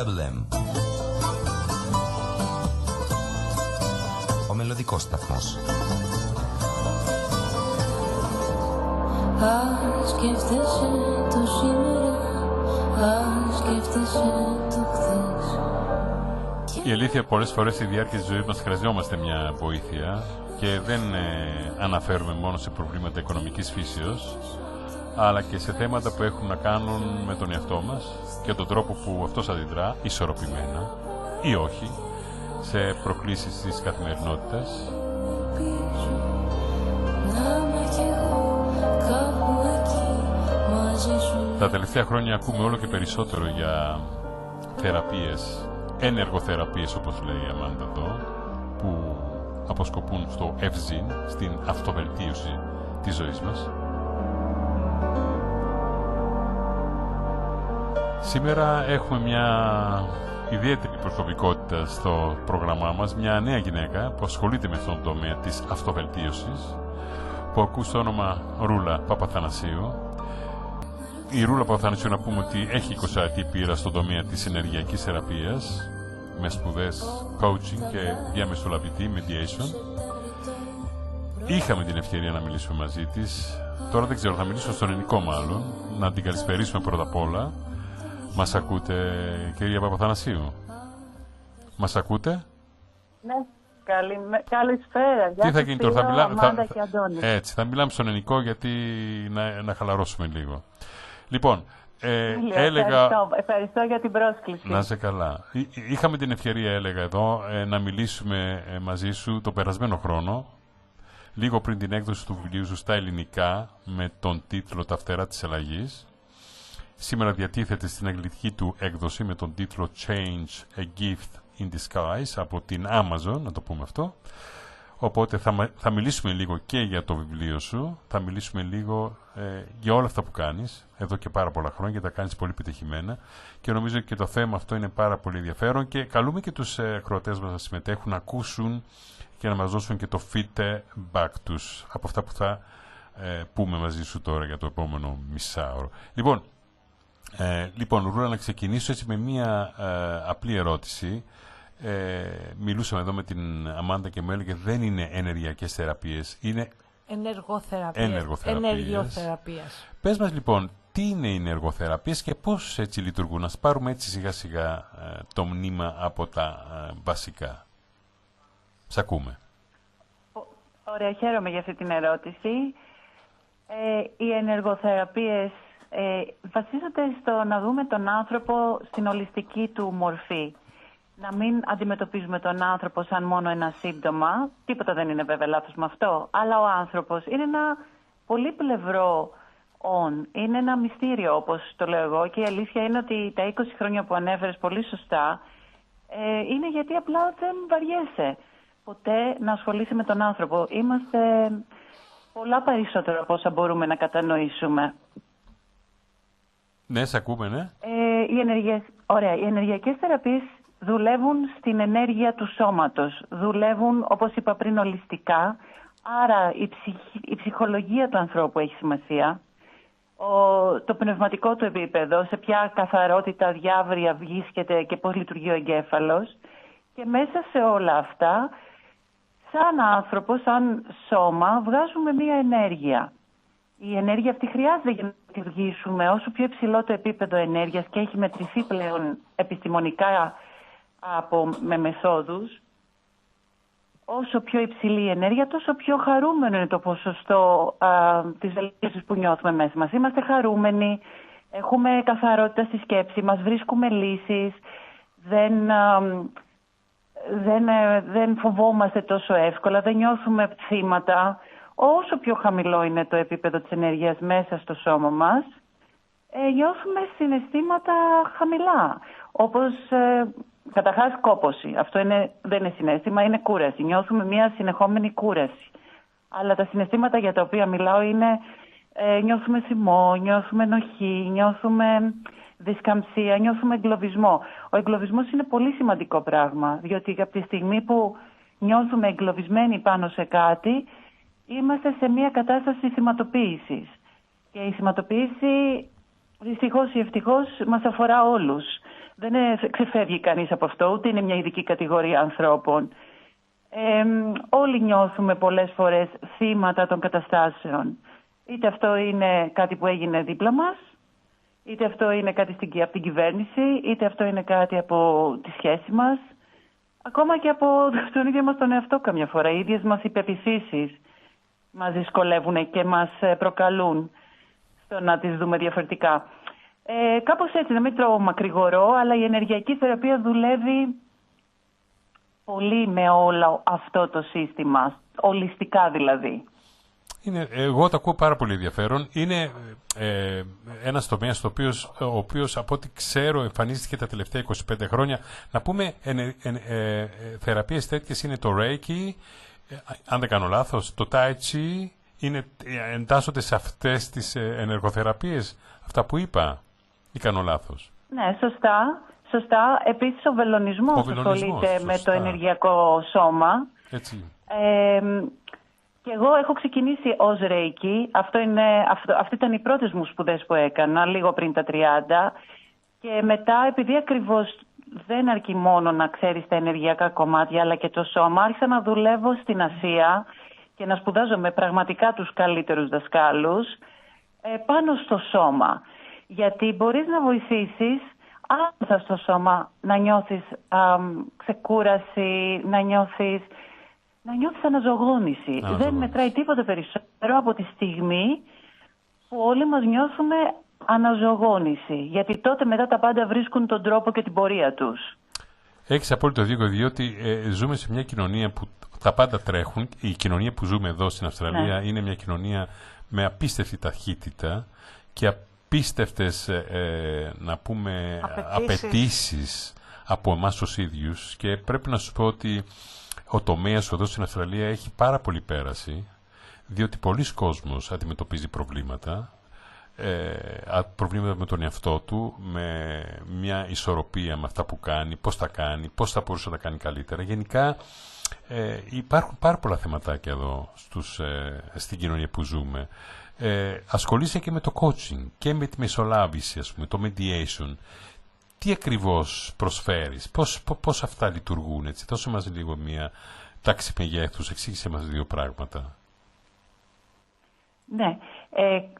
LM. Ο μελωδικός σταθμός. Αν σκέφτεσαι το σήμερα, αν σκέφτεσαι το χθες. Η αλήθεια, πολλές φορές στη διάρκεια της ζωής μας χρειαζόμαστε μια βοήθεια και δεν αναφέρουμε μόνο σε προβλήματα οικονομικής φύσεως, αλλά και σε θέματα που έχουν να κάνουν με τον εαυτό μας και τον τρόπο που αυτός αντιδρά, ισορροπημένα ή όχι, σε προκλήσεις της καθημερινότητας. Τα τελευταία χρόνια ακούμε όλο και περισσότερο για θεραπείες, ενεργοθεραπείες όπως λέει η Αμάντα εδώ, που αποσκοπούν στο ευζήν, στην αυτοβελτίωση της ζωής μας. Σήμερα έχουμε μια ιδιαίτερη προσωπικότητα στο πρόγραμμά μας, μια νέα γυναίκα που ασχολείται με αυτόν τον τομέα της αυτοβελτίωσης, που ακούς το όνομα Ρούλα Παπαθανασίου. Η Ρούλα Παπαθανασίου, να πούμε ότι έχει 20 πείρα στον τομέα της ενεργειακής θεραπείας, με σπουδές coaching και διαμεσολαβητή, mediation. Είχαμε την ευκαιρία να μιλήσουμε μαζί της. Τώρα δεν ξέρω, θα μιλήσω στον ελληνικό μάλλον, να την καλησπερίσουμε πρώτα απ' όλα. Μας ακούτε, κυρία Παπαθανασίου? Μας ακούτε? Ναι, καλησπέρα. Τι θα γίνει τώρα, θα μιλάμε στον ελληνικό γιατί να χαλαρώσουμε λίγο. Λοιπόν, ευχαριστώ για την πρόσκληση. Να είσαι καλά. Είχαμε την ευκαιρία, έλεγα εδώ, να μιλήσουμε μαζί σου το περασμένο χρόνο, λίγο πριν την έκδοση του βιβλίου σου στα ελληνικά, με τον τίτλο «Τα φτερά της αλλαγής». Σήμερα διατίθεται στην αγγλική του έκδοση με τον τίτλο «Change, a Gift in Disguise» από την Amazon, να το πούμε αυτό. Οπότε θα μιλήσουμε λίγο και για το βιβλίο σου, θα μιλήσουμε λίγο για όλα αυτά που κάνεις εδώ και πάρα πολλά χρόνια και τα κάνεις πολύ επιτυχημένα, και νομίζω και το θέμα αυτό είναι πάρα πολύ ενδιαφέρον και καλούμε και τους ακροατές μας να συμμετέχουν, να ακούσουν και να μας δώσουν και το feedback τους από αυτά που θα πούμε μαζί σου τώρα για το επόμενο μισάωρο. Λοιπόν, Ρούλα, να ξεκινήσω έτσι με μία απλή ερώτηση. Μιλούσαμε εδώ με την Αμάντα και μου έλεγε δεν είναι ενεργειακές θεραπείες, είναι ενεργοθεραπείες. Πες μας λοιπόν, τι είναι οι ενεργοθεραπείες και πώς έτσι λειτουργούν? Να πάρουμε έτσι σιγά σιγά το μνήμα από τα βασικά. Σ' ακούμε. Ωραία, χαίρομαι για αυτή την ερώτηση. Οι ενεργοθεραπείες βασίζονται στο να δούμε τον άνθρωπο στην ολιστική του μορφή. Να μην αντιμετωπίζουμε τον άνθρωπο σαν μόνο ένα σύμπτωμα. Τίποτα δεν είναι βέβαια λάθος με αυτό. Αλλά ο άνθρωπος είναι ένα πολύπλευρο όν. Είναι ένα μυστήριο, όπως το λέω εγώ. Και η αλήθεια είναι ότι τα 20 χρόνια που ανέφερες πολύ σωστά είναι γιατί απλά δεν βαριέσαι ποτέ να ασχολείσαι με τον άνθρωπο. Είμαστε πολλά περισσότερο από όσα μπορούμε να κατανοήσουμε. Ναι, σε ακούμε, ναι. Οι ενεργειακές θεραπείες δουλεύουν στην ενέργεια του σώματος. Δουλεύουν, όπως είπα πριν, ολιστικά. Άρα η ψυχολογία του ανθρώπου έχει σημασία. Το πνευματικό του επίπεδο, σε ποια καθαρότητα, διάβρεια βρίσκεται και πώς λειτουργεί ο εγκέφαλος. Και μέσα σε όλα αυτά, σαν άνθρωπο, σαν σώμα, βγάζουμε μία ενέργεια. Η ενέργεια αυτή χρειάζεται για να λειτουργήσουμε. Όσο πιο υψηλό το επίπεδο ενέργειας και έχει μετρηθεί πλέον επιστημονικά με μεθόδους, όσο πιο υψηλή η ενέργεια, τόσο πιο χαρούμενο είναι το ποσοστό της βελτίωσης που νιώθουμε μέσα μας. Είμαστε χαρούμενοι, έχουμε καθαρότητα στη σκέψη μας, βρίσκουμε λύσεις, δεν φοβόμαστε τόσο εύκολα, δεν νιώθουμε θύματα. Όσο πιο χαμηλό είναι το επίπεδο της ενέργειας μέσα στο σώμα μας, νιώθουμε συναισθήματα χαμηλά. Όπως καταρχάς κόπωση. Αυτό δεν είναι συναίσθημα, είναι κούραση. Νιώθουμε μια συνεχόμενη κούραση. Αλλά τα συναισθήματα για τα οποία μιλάω είναι νιώθουμε θυμό, νιώθουμε ενοχή, νιώθουμε δισκαμψία, νιώθουμε εγκλωβισμό. Ο εγκλωβισμός είναι πολύ σημαντικό πράγμα, διότι από τη στιγμή που νιώθουμε εγκλωβισμένοι πάνω σε κάτι, είμαστε σε μια κατάσταση θυματοποίησης. Και η θυματοποίηση, δυστυχώς ή ευτυχώς, μας αφορά όλους. Δεν ξεφεύγει κανείς από αυτό, ούτε είναι μια ειδική κατηγορία ανθρώπων. Όλοι νιώθουμε πολλές φορές θύματα των καταστάσεων. Είτε αυτό είναι κάτι που έγινε δίπλα μας, είτε αυτό είναι κάτι από την κυβέρνηση, είτε αυτό είναι κάτι από τη σχέση μας, ακόμα και από τον ίδιο μας τον εαυτό καμιά φορά. Οι ίδιες μας υπεπιθύσεις μας δυσκολεύουν και μας προκαλούν στο να τις δούμε διαφορετικά. Κάπως έτσι, να μην τρώω μακρηγορώ, αλλά η ενεργειακή θεραπεία δουλεύει πολύ με όλο αυτό το σύστημα, ολιστικά δηλαδή. Εγώ το ακούω πάρα πολύ ενδιαφέρον. Είναι ένας τομέας ο οποίος από ό,τι ξέρω εμφανίστηκε τα τελευταία 25 χρόνια. Να πούμε θεραπείες τέτοιες είναι το Reiki, αν δεν κάνω λάθος, το Tai Chi, εντάσσονται σε αυτές τις ενεργοθεραπείες, αυτά που είπα, ή κάνω λάθος? Ναι, σωστά. Επίσης ο βελονισμός ασχολείται με το ενεργειακό σώμα. Έτσι. Και εγώ έχω ξεκινήσει ως Reiki. Αυτή ήταν οι πρώτες μου σπουδές που έκανα, λίγο πριν τα 30. Και μετά, επειδή ακριβώς δεν αρκεί μόνο να ξέρεις τα ενεργειακά κομμάτια, αλλά και το σώμα, άρχισα να δουλεύω στην Ασία και να σπουδάζω με πραγματικά τους καλύτερους δασκάλους πάνω στο σώμα. Γιατί μπορείς να βοηθήσεις άμεσα στο σώμα να νιώθεις ξεκούραση, να νιώθεις αναζωογόνηση. Δεν μετράει τίποτα περισσότερο από τη στιγμή που όλοι μας νιώθουμε αναζωογόνηση. Γιατί τότε μετά τα πάντα βρίσκουν τον τρόπο και την πορεία τους. Έχεις απόλυτο δίκιο, διότι ζούμε σε μια κοινωνία που τα πάντα τρέχουν. Η κοινωνία που ζούμε εδώ στην Αυστραλία είναι μια κοινωνία με απίστευτη ταχύτητα και απίστευτες να πούμε απαιτήσεις από εμάς τους ίδιους, και πρέπει να σου πω ότι ο τομέας εδώ στην Αυστραλία έχει πάρα πολύ πέραση, διότι πολλοί κόσμος αντιμετωπίζει προβλήματα με τον εαυτό του, με μια ισορροπία με αυτά που κάνει, πώς τα κάνει, πώς θα μπορούσε να τα κάνει καλύτερα. Γενικά υπάρχουν πάρα πολλά θεματάκια εδώ στην κοινωνία που ζούμε. Ασχολείσαι και με το coaching και με τη μεσολάβηση, ας πούμε, το mediation. Τι ακριβώς προσφέρεις, πώς αυτά λειτουργούν, έτσι? Δώσε μας λίγο μια τάξη μεγέθους, εξήγησε μας δύο πράγματα. Ναι,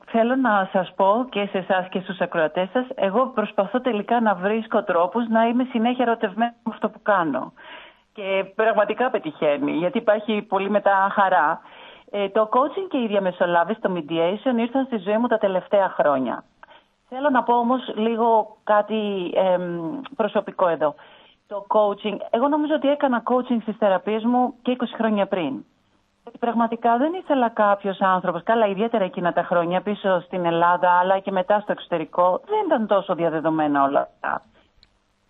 θέλω να σας πω και σε εσάς και στους ακροατές σας, εγώ προσπαθώ τελικά να βρίσκω τρόπους να είμαι συνέχεια ερωτευμένη με αυτό που κάνω. Και πραγματικά πετυχαίνει, γιατί υπάρχει πολύ μετά χαρά. Το coaching και η διαμεσολάβηση, το mediation, ήρθαν στη ζωή μου τα τελευταία χρόνια. Θέλω να πω όμως λίγο κάτι προσωπικό εδώ. Το coaching, εγώ νομίζω ότι έκανα coaching στις θεραπείες μου και 20 χρόνια πριν. Πραγματικά δεν ήθελα κάποιος άνθρωπος, καλά ιδιαίτερα εκείνα τα χρόνια πίσω στην Ελλάδα, αλλά και μετά στο εξωτερικό, δεν ήταν τόσο διαδεδομένα όλα αυτά.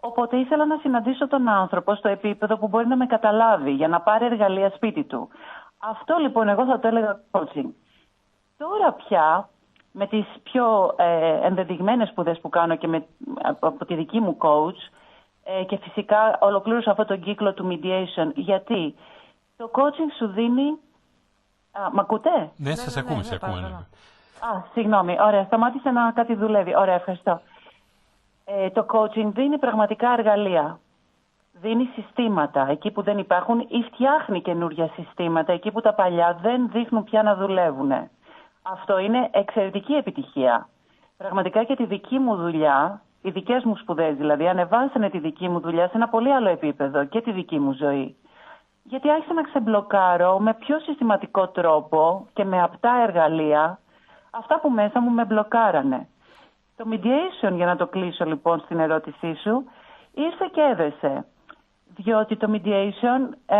Οπότε ήθελα να συναντήσω τον άνθρωπο στο επίπεδο που μπορεί να με καταλάβει για να πάρει εργαλεία σπίτι του. Αυτό λοιπόν εγώ θα το έλεγα coaching. Τώρα πια, με τις πιο ενδεδειγμένες σπουδές που κάνω και από τη δική μου coach, και φυσικά ολοκλήρωσα αυτόν τον κύκλο του mediation, γιατί το coaching σου δίνει... μ' ακούτε? Ναι, σας ακούμε, σε ακούμε. Συγγνώμη, ωραία, σταμάτησε να κάτι δουλεύει. Ωραία, ευχαριστώ. Το coaching δίνει πραγματικά εργαλεία. Δίνει συστήματα εκεί που δεν υπάρχουν ή φτιάχνει καινούργια συστήματα εκεί που τα παλιά δεν δείχνουν πια να δουλεύουν. Αυτό είναι εξαιρετική επιτυχία. Πραγματικά και τη δική μου δουλειά, οι δικές μου σπουδές δηλαδή, ανεβάσανε τη δική μου δουλειά σε ένα πολύ άλλο επίπεδο και τη δική μου ζωή. Γιατί άρχισα να ξεμπλοκάρω με πιο συστηματικό τρόπο και με απτά εργαλεία αυτά που μέσα μου με μπλοκάρανε. Το mediation, για να το κλείσω λοιπόν στην ερώτησή σου, ήρθε και έδεσε. Διότι το mediation,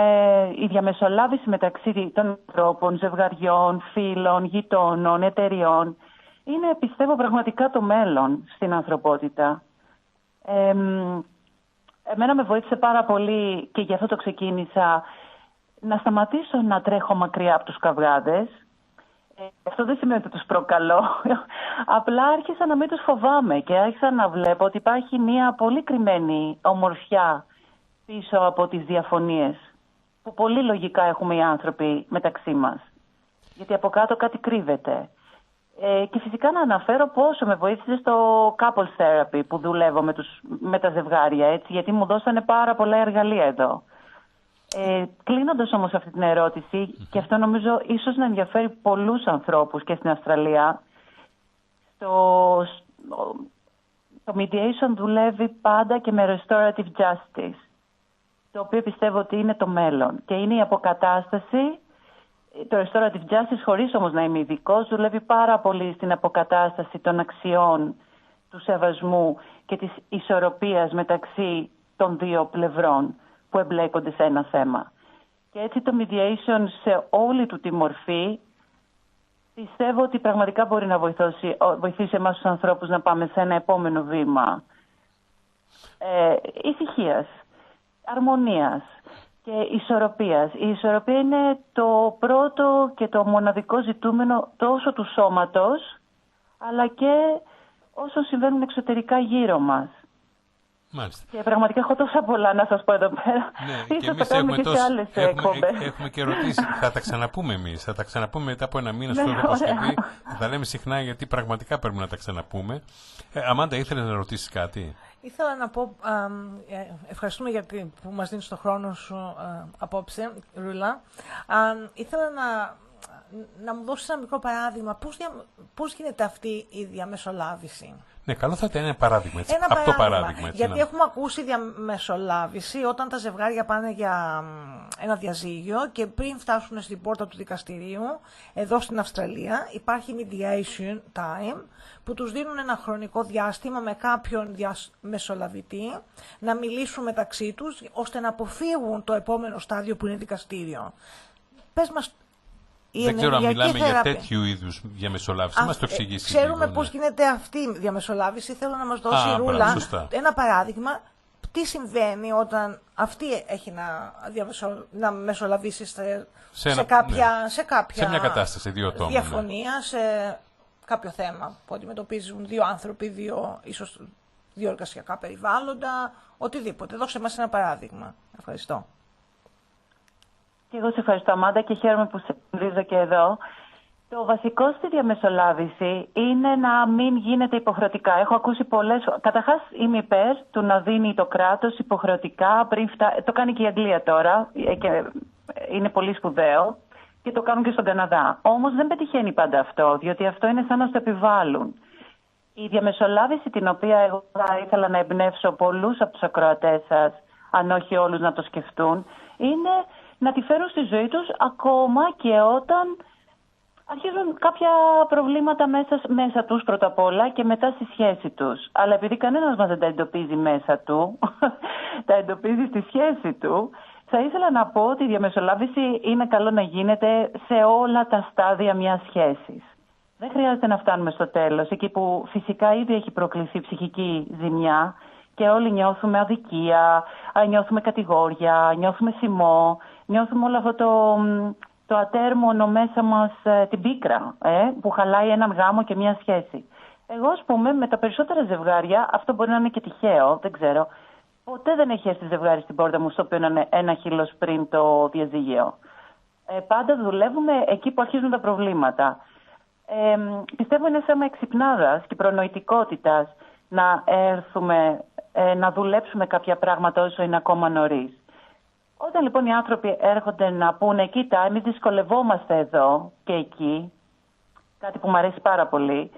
η διαμεσολάβηση μεταξύ των ανθρώπων, ζευγαριών, φίλων, γειτόνων, εταιριών, είναι, πιστεύω, πραγματικά το μέλλον στην ανθρωπότητα. Εμένα με βοήθησε πάρα πολύ και γι' αυτό το ξεκίνησα να σταματήσω να τρέχω μακριά από τους καυγάδες. Αυτό δεν σημαίνει ότι τους προκαλώ. Απλά άρχισα να μην τους φοβάμαι και άρχισα να βλέπω ότι υπάρχει μια πολύ κρυμμένη ομορφιά πίσω από τις διαφωνίες που πολύ λογικά έχουμε οι άνθρωποι μεταξύ μας. Γιατί από κάτω κάτι κρύβεται. Και φυσικά να αναφέρω πόσο με βοήθησε στο couples therapy που δουλεύω με τα ζευγάρια, έτσι, γιατί μου δώσανε πάρα πολλά εργαλεία εδώ. Κλείνοντας όμως αυτή την ερώτηση, και αυτό νομίζω ίσως να ενδιαφέρει πολλούς ανθρώπους και στην Αυστραλία, το mediation δουλεύει πάντα και με restorative justice, το οποίο πιστεύω ότι είναι το μέλλον. Και είναι η αποκατάσταση, το restorative justice, χωρίς όμως να είμαι ειδικός, δουλεύει πάρα πολύ στην αποκατάσταση των αξιών, του σεβασμού και της ισορροπίας μεταξύ των δύο πλευρών που εμπλέκονται σε ένα θέμα. Και έτσι το mediation σε όλη του τη μορφή πιστεύω ότι πραγματικά μπορεί να βοηθήσει εμάς τους ανθρώπους να πάμε σε ένα επόμενο βήμα ησυχίας, αρμονίας και ισορροπίας. Η ισορροπία είναι το πρώτο και το μοναδικό ζητούμενο τόσο του σώματος, αλλά και όσο συμβαίνουν εξωτερικά γύρω μας. Μάλιστα. Και πραγματικά έχω τόσα πολλά να σας πω εδώ πέρα. Ναι, και εμείς έχουμε και ερωτήσεις. Θα τα ξαναπούμε εμείς. Θα τα ξαναπούμε μετά από ένα μήνα στο Ευρωπαϊκό. Θα λέμε συχνά, γιατί πραγματικά πρέπει να τα ξαναπούμε. Αμάντα, ήθελες να ρωτήσεις κάτι? Ήθελα να πω, ευχαριστούμε γιατί που μας δίνεις το χρόνο σου απόψε, Ρούλα. Ήθελα να μου δώσεις ένα μικρό παράδειγμα. Πώς γίνεται αυτή η διαμεσολάβηση? Ναι, καλό θα ήταν ένα παράδειγμα. Έτσι. Αυτό παράδειγμα. Έτσι, γιατί έχουμε ακούσει διαμεσολάβηση όταν τα ζευγάρια πάνε για ένα διαζύγιο και πριν φτάσουν στην πόρτα του δικαστηρίου, εδώ στην Αυστραλία, υπάρχει mediation time που τους δίνουν ένα χρονικό διάστημα με κάποιον διαμεσολαβητή να μιλήσουν μεταξύ τους ώστε να αποφύγουν το επόμενο στάδιο που είναι δικαστήριο. Πες μας. Δεν ξέρω αν μιλάμε για τέτοιου είδους διαμεσολάβηση. Μας το εξηγήσει. Ξέρουμε πώς γίνεται αυτή η διαμεσολάβηση. Θέλω να μας δώσει η Ρούλα ένα παράδειγμα. Τι συμβαίνει όταν αυτή έχει να μεσολαβήσει σε μια κατάσταση δύο ατόμων, διαφωνία, σε κάποιο θέμα που αντιμετωπίζουν δύο άνθρωποι, ίσως δύο εργασιακά περιβάλλοντα, οτιδήποτε. Δώσε μας ένα παράδειγμα. Ευχαριστώ. Και εγώ σε ευχαριστώ, Αμάντα, και χαίρομαι που σε γνωρίζω και εδώ. Το βασικό στη διαμεσολάβηση είναι να μην γίνεται υποχρεωτικά. Έχω ακούσει πολλές. Καταρχάς, είμαι υπέρ του να δίνει το κράτος υποχρεωτικά πριν φτάσει. Το κάνει και η Αγγλία τώρα και είναι πολύ σπουδαίο και το κάνουν και στον Καναδά. Όμως δεν πετυχαίνει πάντα αυτό, διότι αυτό είναι σαν να στο επιβάλλουν. Η διαμεσολάβηση, την οποία εγώ θα ήθελα να εμπνεύσω πολλούς από τους ακροατές σας, αν όχι όλους να το σκεφτούν, είναι να τη φέρουν στη ζωή τους ακόμα και όταν αρχίζουν κάποια προβλήματα μέσα τους πρώτα απ' όλα και μετά στη σχέση τους. Αλλά επειδή κανένας μας δεν τα εντοπίζει μέσα του, τα εντοπίζει στη σχέση του, θα ήθελα να πω ότι η διαμεσολάβηση είναι καλό να γίνεται σε όλα τα στάδια μιας σχέσης. Δεν χρειάζεται να φτάνουμε στο τέλος, εκεί που φυσικά ήδη έχει προκληθεί ψυχική ζημιά και όλοι νιώθουμε αδικία, νιώθουμε κατηγόρια, νιώθουμε σημό, νιώθουμε όλο αυτό το ατέρμονο μέσα μας, την πίκρα, που χαλάει έναν γάμο και μια σχέση. Εγώ, ας πούμε, με τα περισσότερα ζευγάρια, αυτό μπορεί να είναι και τυχαίο, δεν ξέρω, ποτέ δεν έχει έρθει ζευγάρι στην πόρτα μου στο οποίο να είναι ένα χείλος πριν το διαζύγιο. Πάντα δουλεύουμε εκεί που αρχίζουν τα προβλήματα. Πιστεύω είναι θέμα εξυπνάδας και προνοητικότητας να έρθουμε να δουλέψουμε κάποια πράγματα όσο είναι ακόμα νωρίς. Όταν λοιπόν οι άνθρωποι έρχονται να πούνε «Κοίτα, εμείς δυσκολευόμαστε εδώ και εκεί», κάτι που μου αρέσει πάρα πολύ,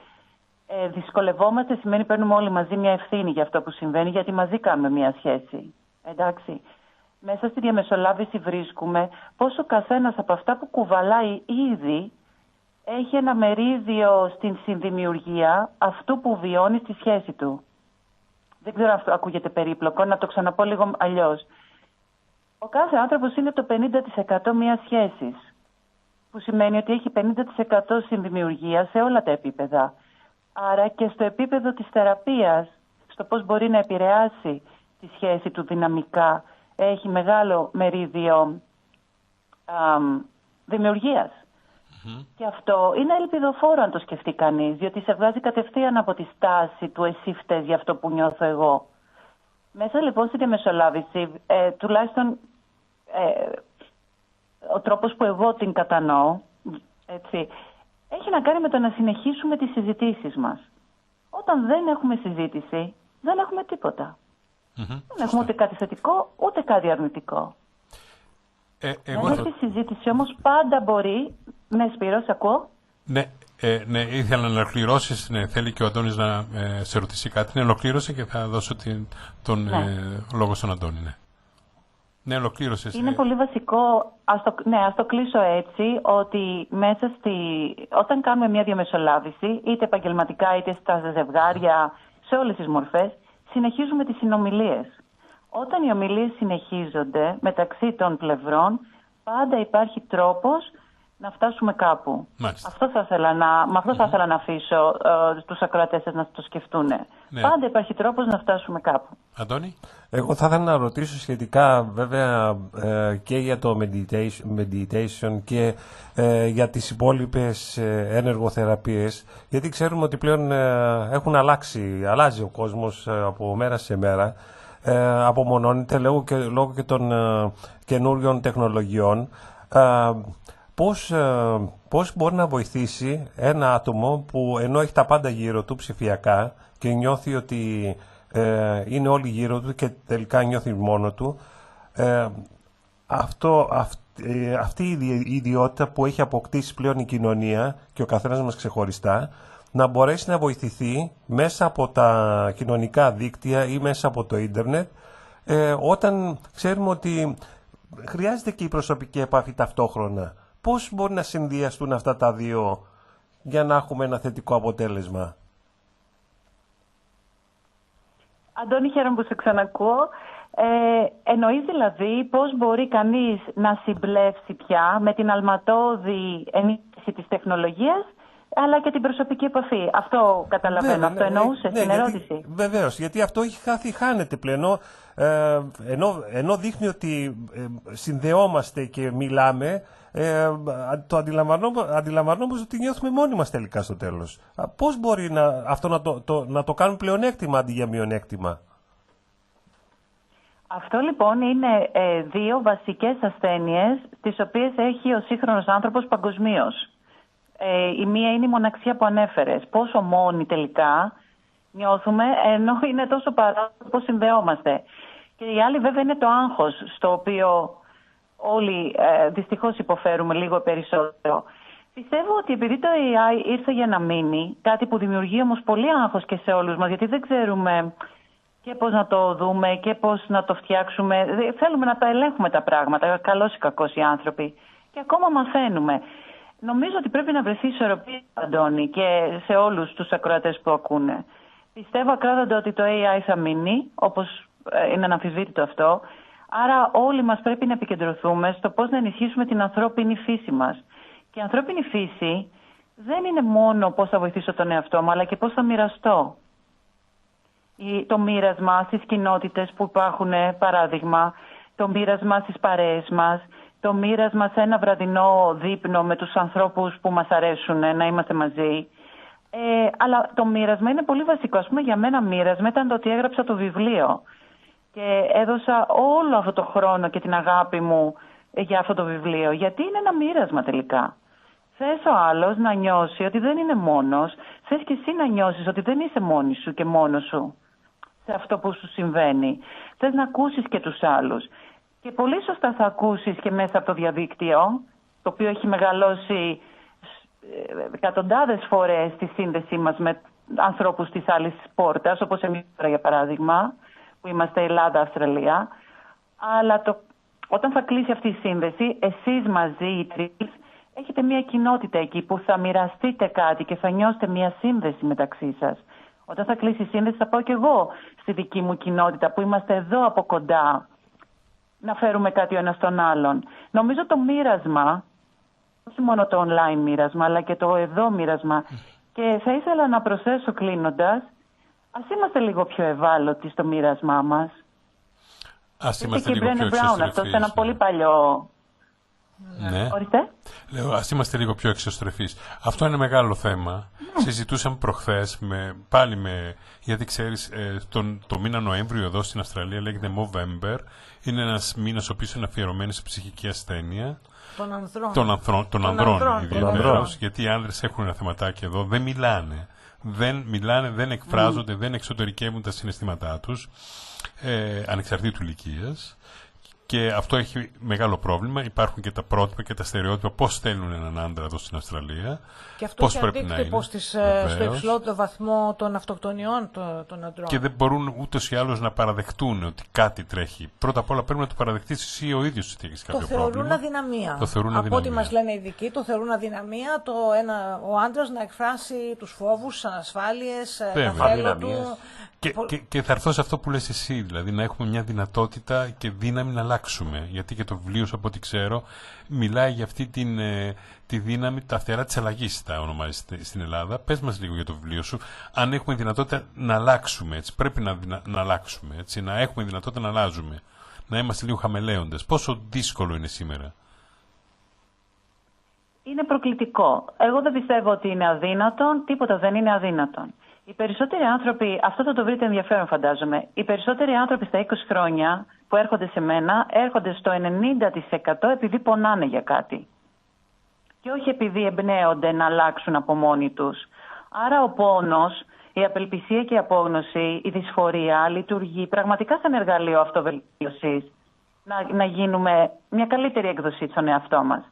δυσκολευόμαστε σημαίνει παίρνουμε όλοι μαζί μια ευθύνη για αυτό που συμβαίνει, γιατί μαζί κάνουμε μια σχέση. Εντάξει. Μέσα στη διαμεσολάβηση βρίσκουμε πως ο καθένας από αυτά που κουβαλάει ήδη έχει ένα μερίδιο στην συνδημιουργία αυτού που βιώνει στη σχέση του. Δεν ξέρω αν αυτό ακούγεται περίπλοκο, να το ξαναπώ λίγο αλλιώς. Ο κάθε άνθρωπος είναι το 50% μιας σχέσης, που σημαίνει ότι έχει 50% συνδημιουργία σε όλα τα επίπεδα. Άρα και στο επίπεδο της θεραπείας, στο πώς μπορεί να επηρεάσει τη σχέση του δυναμικά, έχει μεγάλο μερίδιο δημιουργίας. Και αυτό είναι ελπιδοφόρο αν το σκεφτεί κανείς, διότι σε βγάζει κατευθείαν από τη στάση του «εσύ φταίς για αυτό που νιώθω εγώ». Μέσα λοιπόν στη διαμεσολάβηση, τουλάχιστον ο τρόπος που εγώ την κατανοώ, έτσι, έχει να κάνει με το να συνεχίσουμε τις συζητήσεις μας. Όταν δεν έχουμε συζήτηση, δεν έχουμε τίποτα. Δεν έχουμε ούτε κάτι θετικό, ούτε κάτι αρνητικό. Εγώ Με τη συζήτηση όμως πάντα μπορεί... Ναι, Σπύρο, σε ακούω. Ναι, ήθελα να ολοκληρώσεις. Ναι, θέλει και ο Αντώνης να σε ρωτήσει κάτι. Ναι, ολοκλήρωσε και θα δώσω τον λόγο στον Αντώνη. Ναι, ολοκλήρωσες. Είναι πολύ βασικό, ας το κλείσω έτσι, ότι όταν κάνουμε μια διαμεσολάβηση, είτε επαγγελματικά είτε στα ζευγάρια, σε όλες τις μορφές, συνεχίζουμε τις συνομιλίες. Όταν οι ομιλίες συνεχίζονται μεταξύ των πλευρών, πάντα υπάρχει τρόπος να φτάσουμε κάπου. Με αυτό θα ήθελα να αφήσω τους ακροατές σας να το σκεφτούν. Ναι. Πάντα υπάρχει τρόπος να φτάσουμε κάπου. Αντώνη. Εγώ θα ήθελα να ρωτήσω σχετικά βέβαια και για το meditation και για τις υπόλοιπες ενεργοθεραπείες, γιατί ξέρουμε ότι πλέον αλλάζει ο κόσμος από μέρα σε μέρα, απομονώνεται λόγω και των καινούριων τεχνολογιών. Πώς μπορεί να βοηθήσει ένα άτομο που ενώ έχει τα πάντα γύρω του ψηφιακά και νιώθει ότι είναι όλοι γύρω του και τελικά νιώθει μόνο του, αυτή η ιδιότητα που έχει αποκτήσει πλέον η κοινωνία και ο καθένας μας ξεχωριστά, να μπορέσει να βοηθηθεί μέσα από τα κοινωνικά δίκτυα ή μέσα από το ίντερνετ, όταν ξέρουμε ότι χρειάζεται και η προσωπική επαφή ταυτόχρονα. Πώς μπορεί να συνδυαστούν αυτά τα δύο για να έχουμε ένα θετικό αποτέλεσμα? Αντώνη, χαίρομαι που σε ξανακούω. Εννοείς δηλαδή πώς μπορεί κανείς να συμπλέψει πια με την αλματώδη ενίσχυση της τεχνολογίας, αλλά και την προσωπική επαφή. Αυτό καταλαβαίνω. Αυτό εννοούσε στην ερώτηση. Βεβαίως, γιατί αυτό χάνεται πλέον. Ενώ δείχνει ότι συνδεόμαστε και μιλάμε, το αντιλαμβανόμαστε ότι νιώθουμε μόνοι μας τελικά στο τέλος. Πώς μπορεί αυτό να το κάνουμε πλεονέκτημα αντί για μειονέκτημα? Αυτό λοιπόν είναι δύο βασικές ασθένειες τις οποίες έχει ο σύγχρονος άνθρωπος παγκοσμίως. Η μία είναι η μοναξία που ανέφερες. Πόσο μόνοι τελικά νιώθουμε, ενώ είναι τόσο παράδοξο πώς συνδεόμαστε. Και η άλλη βέβαια είναι το άγχος, στο οποίο όλοι δυστυχώς υποφέρουμε λίγο περισσότερο. Πιστεύω ότι επειδή το AI ήρθε για να μείνει, κάτι που δημιουργεί όμως πολύ άγχος και σε όλους μας, γιατί δεν ξέρουμε και πώς να το δούμε και πώς να το φτιάξουμε. Θέλουμε να τα ελέγχουμε τα πράγματα, καλώς ή κακώς οι άνθρωποι. Και ακόμα μαθαίνουμε. Νομίζω ότι πρέπει να βρεθεί ισορροπία, Αντώνη, και σε όλους τους ακροατές που ακούνε. Πιστεύω ακράδαντα ότι το AI θα μείνει, όπως είναι αναμφισβήτητο αυτό. Άρα όλοι μας πρέπει να επικεντρωθούμε στο πώς να ενισχύσουμε την ανθρώπινη φύση μας. Και η ανθρώπινη φύση δεν είναι μόνο πώς θα βοηθήσω τον εαυτό μου, αλλά και πώς θα μοιραστώ. Το μοίρασμα στις κοινότητες που υπάρχουν, παράδειγμα, το μοίρασμα στις παρέες μας, το μοίρασμα σε ένα βραδινό δείπνο με τους ανθρώπους που μας αρέσουν να είμαστε μαζί. Αλλά το μοίρασμα είναι πολύ βασικό. Ας πούμε, για μένα μοίρασμα ήταν το ότι έγραψα το βιβλίο και έδωσα όλο αυτό το χρόνο και την αγάπη μου για αυτό το βιβλίο, γιατί είναι ένα μοίρασμα τελικά. Θες ο άλλος να νιώσει ότι δεν είναι μόνος, θες και εσύ να νιώσεις ότι δεν είσαι μόνη σου και μόνος σου σε αυτό που σου συμβαίνει. Θες να ακούσεις και τους άλλους. Και πολύ σωστά θα ακούσεις και μέσα από το διαδίκτυο, το οποίο έχει μεγαλώσει εκατοντάδες φορές τη σύνδεσή μας με ανθρώπους της άλλης πόρτας, όπως εμείς τώρα για παράδειγμα, που είμαστε Ελλάδα-Αυστραλία. Αλλά όταν θα κλείσει αυτή η σύνδεση, εσείς μαζί οι τρεις έχετε μια κοινότητα εκεί που θα μοιραστείτε κάτι και θα νιώσετε μια σύνδεση μεταξύ σας. Όταν θα κλείσει η σύνδεση θα πάω κι εγώ στη δική μου κοινότητα που είμαστε εδώ από κοντά να φέρουμε κάτι ο ένας τον άλλον. Νομίζω το μοίρασμα, όχι μόνο το online μοίρασμα, αλλά και το εδώ μοίρασμα. Και θα ήθελα να προσθέσω κλείνοντας, ας είμαστε λίγο πιο ευάλωτοι στο μοίρασμά μας. Ας είμαστε λίγο πιο εξωστρεφείς. Αυτό σε ένα πολύ παλιό... Ναι. Ορίστε. Λέω, ας είμαστε λίγο πιο εξωστρεφείς. Αυτό είναι μεγάλο θέμα. Συζητούσαμε προχθές γιατί ξέρεις, το μήνα Νοέμβριο εδώ στην Αυστραλία λέγεται Movember. Είναι ένας μήνας ο οποίος είναι αφιερωμένος σε ψυχική ασθένεια. Των ανδρών ιδιαίτερως, γιατί οι άνδρες έχουν ένα θεματάκι εδώ, δεν μιλάνε. Δεν εκφράζονται, δεν εξωτερικεύουν τα συναισθήματά τους, ανεξαρτήτου ηλικίας. Και αυτό έχει μεγάλο πρόβλημα. Υπάρχουν και τα πρότυπα και τα στερεότυπα πώς στέλνουν έναν άντρα εδώ στην Αυστραλία. Και αυτό πώς έχει πρέπει να είναι. στο υψηλότερο βαθμό των αυτοκτονιών των αντρών. Και δεν μπορούν ούτως ή άλλως να παραδεχτούν ότι κάτι τρέχει. Πρώτα απ' όλα πρέπει να το παραδεχτείς εσύ ο ίδιος ότι έχεις κάποιο πρόβλημα. Το θεωρούν αδυναμία. Από ό,τι μας λένε οι ειδικοί, το θεωρούν αδυναμία ο άντρας να εκφράσει τους φόβους, τις ανασφάλειες, τα θέλω του. Και θα έρθω σε αυτό που λες εσύ, δηλαδή να έχουμε μια δυνατότητα και δύναμη να αλλάξουμε. Γιατί και το βιβλίο σου, από ό,τι ξέρω, μιλάει για αυτή τη δύναμη, τα φτερά της αλλαγής τα ονομάζει στην Ελλάδα. Πες μας λίγο για το βιβλίο σου, αν έχουμε δυνατότητα να αλλάξουμε, έτσι, πρέπει να αλλάξουμε, έτσι, να έχουμε δυνατότητα να αλλάζουμε, να είμαστε λίγο χαμελέοντες. Πόσο δύσκολο είναι σήμερα? Είναι προκλητικό. Εγώ δεν πιστεύω ότι είναι αδύνατον, τίποτα δεν είναι αδύνατον. Οι περισσότεροι άνθρωποι, αυτό θα το βρείτε ενδιαφέρον φαντάζομαι, οι περισσότεροι άνθρωποι στα 20 χρόνια που έρχονται σε μένα έρχονται στο 90% επειδή πονάνε για κάτι. Και όχι επειδή εμπνέονται να αλλάξουν από μόνοι τους. Άρα ο πόνος, η απελπισία και η απόγνωση, η δυσφορία λειτουργεί πραγματικά σαν εργαλείο αυτοβελτίωσης. Να γίνουμε μια καλύτερη έκδοση στον εαυτό μας.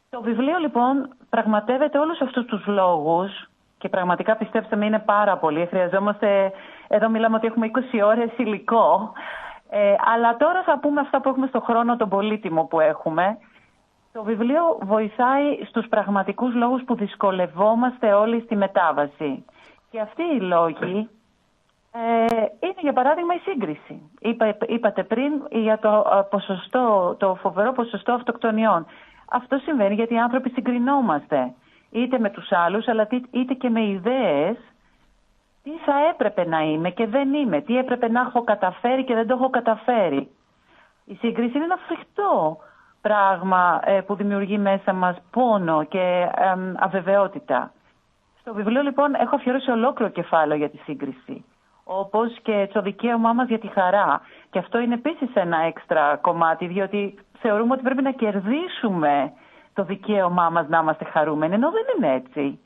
Το βιβλίο λοιπόν πραγματεύεται όλους αυτούς τους λόγους. Και πραγματικά πιστέψτε με είναι πάρα πολύ. Χρειαζόμαστε, εδώ μιλάμε ότι έχουμε 20 ώρες υλικό. Αλλά τώρα θα πούμε αυτά που έχουμε στο χρόνο τον πολύτιμο που έχουμε. Το βιβλίο βοηθάει στους πραγματικούς λόγους που δυσκολευόμαστε όλοι στη μετάβαση. Και αυτοί οι λόγοι είναι για παράδειγμα η σύγκριση. Είπατε πριν για το φοβερό ποσοστό αυτοκτονιών. Αυτό συμβαίνει γιατί οι άνθρωποι συγκρινόμαστε. Είτε με τους άλλους, αλλά είτε και με ιδέες τι θα έπρεπε να είμαι και δεν είμαι, τι έπρεπε να έχω καταφέρει και δεν το έχω καταφέρει. Η σύγκριση είναι ένα φρικτό πράγμα που δημιουργεί μέσα μας πόνο και αβεβαιότητα. Στο βιβλίο λοιπόν έχω αφιερώσει ολόκληρο κεφάλαιο για τη σύγκριση, όπως και το δικαίωμά μας για τη χαρά. Και αυτό είναι επίσης ένα έξτρα κομμάτι, διότι θεωρούμε ότι πρέπει να κερδίσουμε το δικαίωμά μας να είμαστε χαρούμενοι, ενώ δεν είναι έτσι.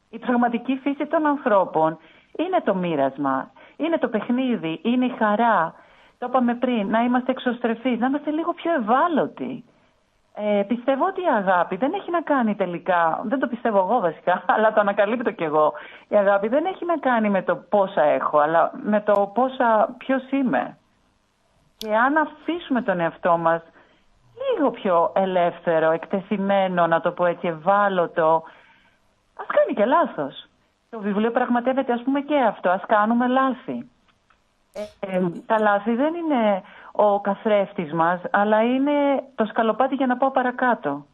Η πραγματική φύση των ανθρώπων είναι το μοίρασμα, είναι το παιχνίδι, είναι η χαρά. Το είπαμε πριν, να είμαστε εξωστρεφείς, να είμαστε λίγο πιο ευάλωτοι. Πιστεύω ότι η αγάπη δεν έχει να κάνει τελικά, δεν το πιστεύω εγώ βασικά, αλλά το ανακαλύπτω κι εγώ. Η αγάπη δεν έχει να κάνει με το πόσα έχω, αλλά με το ποιος είμαι. Και αν αφήσουμε τον εαυτό μας λίγο πιο ελεύθερο, εκτεθειμένο, να το πω έτσι, ευάλωτο, ας κάνει και λάθος. Το βιβλίο πραγματεύεται ας πούμε και αυτό, ας κάνουμε λάθη. Τα λάθη δεν είναι ο καθρέφτης μας, αλλά είναι το σκαλοπάτι για να πάω παρακάτω.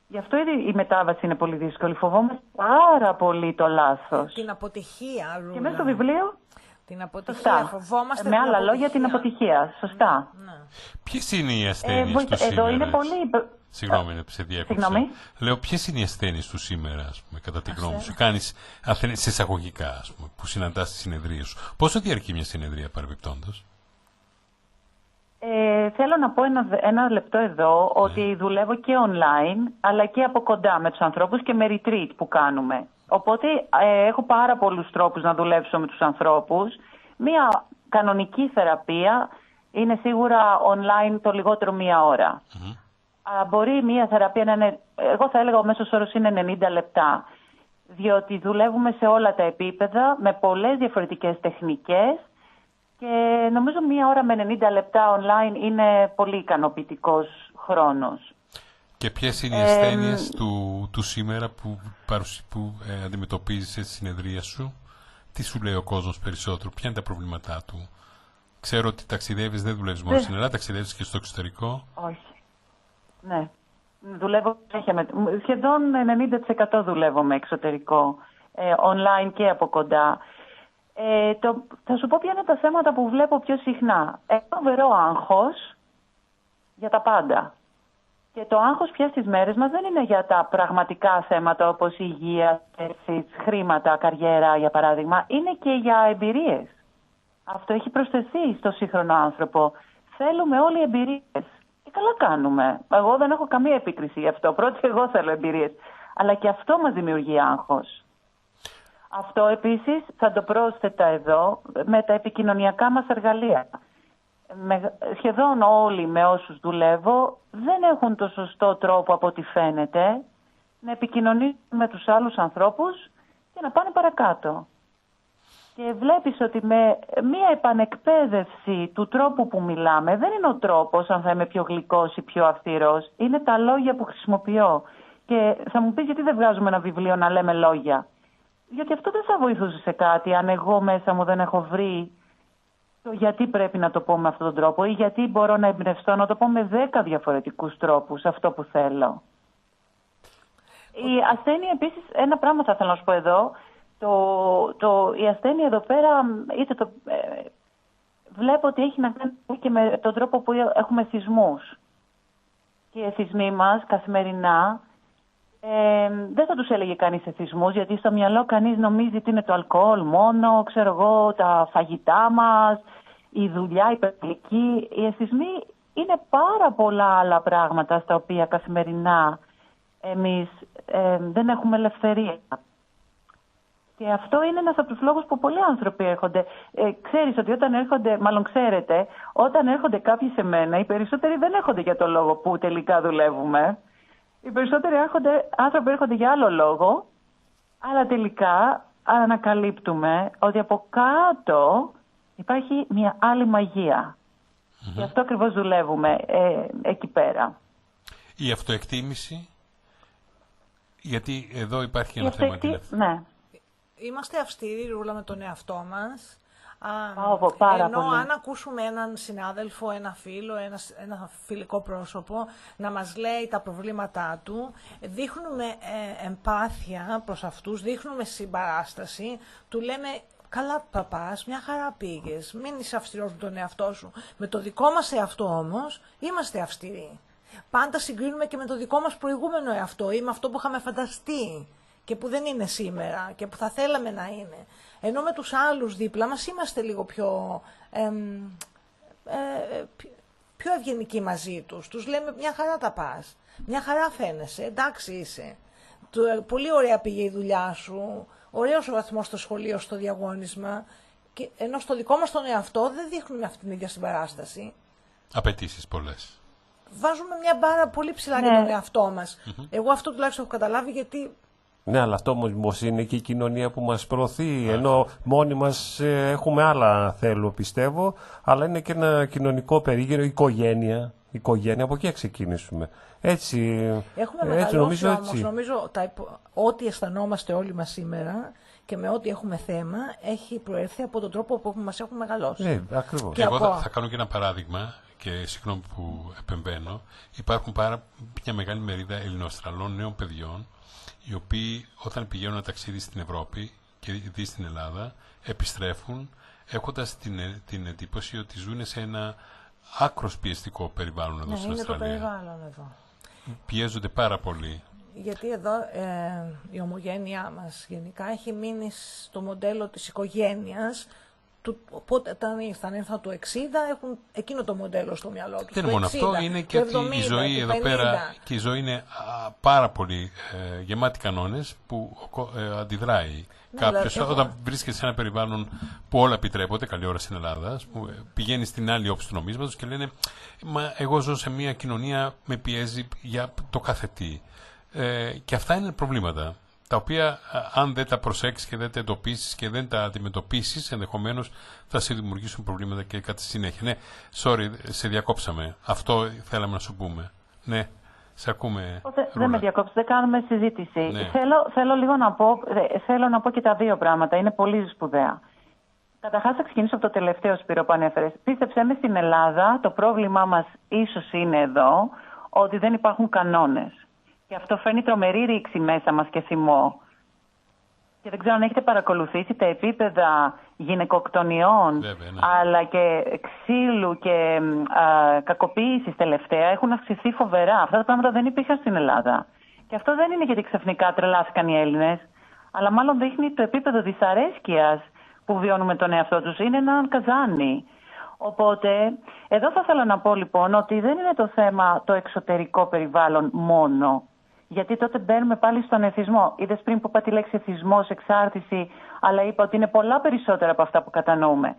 Γι' αυτό η μετάβαση είναι πολύ δύσκολη. Φοβόμαστε πάρα πολύ το λάθος. Την αποτυχία, Ρούλα. Και μέσα στο βιβλίο... Την αποτυχία, φοβόμαστε. Με άλλα λόγια, την αποτυχία. Σωστά. Ναι. Ποιες είναι οι ασθένειες του σήμερα? Εδώ είναι πολύ... Συγγνώμη, σε διέκοψα. Λέω, ποιες είναι οι ασθένειες του σήμερα, ας πούμε, κατά τη γνώμη σου? Κάνεις σε εισαγωγικά, ας πούμε, που συναντάς στη συνεδρία σου. Πόσο διαρκεί μια συνεδρία, παρεμπιπτόντως? Θέλω να πω ένα λεπτό εδώ, ότι δουλεύω και online, αλλά και από κοντά με τους ανθρώπους και με retreat που κάνουμε. Οπότε έχω πάρα πολλούς τρόπους να δουλέψω με τους ανθρώπους. Μία κανονική θεραπεία είναι σίγουρα online το λιγότερο μία ώρα. Μπορεί μία θεραπεία να είναι, εγώ θα έλεγα ο μέσος όρος είναι 90 λεπτά. Διότι δουλεύουμε σε όλα τα επίπεδα, με πολλές διαφορετικές τεχνικές και νομίζω μία ώρα με 90 λεπτά online είναι πολύ ικανοποιητικός χρόνος. Και ποιες είναι οι ασθένειες του σήμερα που αντιμετωπίζεις στη συνεδρία σου? Τι σου λέει ο κόσμος περισσότερο? Ποια είναι τα προβλήματά του? Ξέρω ότι ταξιδεύεις, δεν δουλεύεις μόνο στην Ελλάδα, ταξιδεύεις και στο εξωτερικό. Όχι. Ναι. Δουλεύω σχεδόν 90% δουλεύω με εξωτερικό, online και από κοντά. Θα σου πω ποια είναι τα θέματα που βλέπω πιο συχνά. Έχω φοβερό άγχος για τα πάντα. Και το άγχος πια στις μέρες μας δεν είναι για τα πραγματικά θέματα όπως η υγεία, χρήματα, καριέρα για παράδειγμα. Είναι και για εμπειρίες. Αυτό έχει προσθεθεί στο σύγχρονο άνθρωπο. Θέλουμε όλοι εμπειρίες. Και καλά κάνουμε. Εγώ δεν έχω καμία επίκριση γι' αυτό. Πρώτη εγώ θέλω εμπειρίες. Αλλά και αυτό μας δημιουργεί άγχος. Αυτό επίσης θα το πρόσθετα εδώ με τα επικοινωνιακά μας εργαλεία. Σχεδόν όλοι με όσους δουλεύω δεν έχουν το σωστό τρόπο από ό,τι φαίνεται να επικοινωνήσουν με τους άλλους ανθρώπους και να πάνε παρακάτω. Και βλέπεις ότι με μία επανεκπαίδευση του τρόπου που μιλάμε, δεν είναι ο τρόπος αν θα είμαι πιο γλυκός ή πιο αυστηρός, είναι τα λόγια που χρησιμοποιώ. Και θα μου πεις γιατί δεν βγάζουμε ένα βιβλίο να λέμε λόγια. Γιατί αυτό δεν θα βοηθούσε σε κάτι αν εγώ μέσα μου δεν έχω βρει το γιατί πρέπει να το πω με αυτόν τον τρόπο ή γιατί μπορώ να εμπνευστώ να το πω με 10 διαφορετικούς τρόπους αυτό που θέλω. Η ασθένεια επίσης, ένα πράγμα θα ήθελα να σου πω εδώ, η ασθένεια εδώ πέρα, βλέπω ότι έχει να κάνει και με τον τρόπο που έχουμε θυσμούς. Και οι θυσμοί μας καθημερινά, δεν θα τους έλεγε κανείς εθισμούς, γιατί στο μυαλό κανείς νομίζει ότι είναι το αλκοόλ μόνο, ξέρω εγώ, τα φαγητά μας, η δουλειά, η παιδική. Οι εθισμοί είναι πάρα πολλά άλλα πράγματα στα οποία καθημερινά εμείς δεν έχουμε ελευθερία. Και αυτό είναι ένας από τους λόγους που πολλοί άνθρωποι έρχονται. Ξέρεις ότι όταν έρχονται, μάλλον ξέρετε, όταν έρχονται κάποιοι σε μένα, οι περισσότεροι δεν έρχονται για το λόγο που τελικά δουλεύουμε. Οι περισσότεροι άνθρωποι έρχονται για άλλο λόγο, αλλά τελικά ανακαλύπτουμε ότι από κάτω υπάρχει μια άλλη μαγεία. Γι' αυτό ακριβώς δουλεύουμε εκεί πέρα. Η αυτοεκτίμηση, γιατί εδώ υπάρχει ένα θέμα. Ναι. Είμαστε αυστηροί, Ρούλα, με τον εαυτό μας. Πάρα πολύ. Αν ακούσουμε έναν συνάδελφο, ένα φίλο, ένα φιλικό πρόσωπο να μας λέει τα προβλήματά του, δείχνουμε εμπάθεια προς αυτούς, δείχνουμε συμπαράσταση, του λέμε καλά παπάς, μια χαρά πήγες, μην είσαι αυστηρός με τον εαυτό σου. Με το δικό μας εαυτό όμως είμαστε αυστηροί. Πάντα συγκρίνουμε και με το δικό μας προηγούμενο εαυτό ή με αυτό που είχαμε φανταστεί και που δεν είναι σήμερα και που θα θέλαμε να είναι. Ενώ με τους άλλους δίπλα μας είμαστε λίγο πιο ευγενικοί μαζί τους. Τους λέμε μια χαρά τα πας, μια χαρά φαίνεσαι, εντάξει είσαι. Πολύ ωραία πήγε η δουλειά σου, ωραίος ο βαθμός στο σχολείο, στο διαγώνισμα. Και ενώ στο δικό μας τον εαυτό δεν δείχνουμε αυτή την ίδια συμπαράσταση. Απαιτήσεις πολλές. Βάζουμε μια μπάρα πολύ ψηλά για τον εαυτό μας. Εγώ αυτό τουλάχιστον έχω καταλάβει γιατί... Ναι, αλλά αυτό όμως είναι και η κοινωνία που μας προωθεί, ενώ μόνοι μας έχουμε άλλα θέλω πιστεύω, αλλά είναι και ένα κοινωνικό περίγυρο, οικογένεια, από εκεί ξεκινήσουμε. Έτσι, έχουμε μεγαλώσει όμως, νομίζω ό,τι αισθανόμαστε όλοι μας σήμερα και με ό,τι έχουμε θέμα έχει προέρθει από τον τρόπο που μας έχουν μεγαλώσει. Ακριβώς. Εγώ θα κάνω και ένα παράδειγμα και συγγνώμη που επεμβαίνω. Υπάρχουν μια μεγάλη μερίδα Ελληνοαυστραλών νέων παιδιών οι οποίοι όταν πηγαίνουν ένα ταξίδι στην Ευρώπη και δει στην Ελλάδα, επιστρέφουν έχοντας την εντύπωση ότι ζουν σε ένα άκρος πιεστικό περιβάλλον εδώ στην Αυστραλία. Είναι το περιβάλλον εδώ. Πιέζονται πάρα πολύ. Γιατί εδώ η ομογένειά μας γενικά έχει μείνει στο μοντέλο της οικογένειας. Οπότε όταν ήρθαν το 60, έχουν εκείνο το μοντέλο στο μυαλό τους. Δεν είναι μόνο αυτό, είναι και ότι η ζωή εδώ πέρα και η ζωή είναι πάρα πολύ γεμάτη κανόνες που αντιδράει. Κάποιος όταν βρίσκεται σε ένα περιβάλλον που όλα επιτρέπονται, καλή ώρα στην Ελλάδα, που πηγαίνει στην άλλη όψη του νομίσματος και λένε «Μα εγώ ζω σε μια κοινωνία, με πιέζει για το κάθε τι». Και αυτά είναι προβλήματα, τα οποία αν δεν τα προσέξεις και δεν τα εντοπίσεις και δεν τα αντιμετωπίσεις, ενδεχομένως θα σε δημιουργήσουν προβλήματα και κατά τη συνέχεια. Ναι, sorry, σε διακόψαμε. Αυτό θέλαμε να σου πούμε. Ναι, σε ακούμε. Δεν με διακόψεις, δεν κάνουμε συζήτηση. Ναι. Θέλω λίγο να πω και τα δύο πράγματα. Είναι πολύ σπουδαία. Καταρχάς θα ξεκινήσω από το τελευταίο, Σπύρο, που ανέφερες. Πίστεψέ με, στην Ελλάδα το πρόβλημά μας ίσως είναι εδώ ότι δεν υπάρχουν κανόνες. Και αυτό φέρνει τρομερή ρήξη μέσα μας και θυμό. Και δεν ξέρω αν έχετε παρακολουθήσει τα επίπεδα γυναικοκτονιών, Βέβαια, ναι. αλλά και ξύλου και κακοποίησης τελευταία έχουν αυξηθεί φοβερά. Αυτά τα πράγματα δεν υπήρχαν στην Ελλάδα. Και αυτό δεν είναι γιατί ξαφνικά τρελάθηκαν οι Έλληνες, αλλά μάλλον δείχνει το επίπεδο δυσαρέσκειας που βιώνουμε τον εαυτό τους. Είναι ένα καζάνι. Οπότε, εδώ θα ήθελα να πω λοιπόν ότι δεν είναι το θέμα το εξωτερικό περιβάλλον μόνο. Γιατί τότε μπαίνουμε πάλι στον εθισμό. Είδες πριν που είπα τη λέξη εθισμός, εξάρτηση, αλλά είπα ότι είναι πολλά περισσότερα από αυτά που κατανοούμε.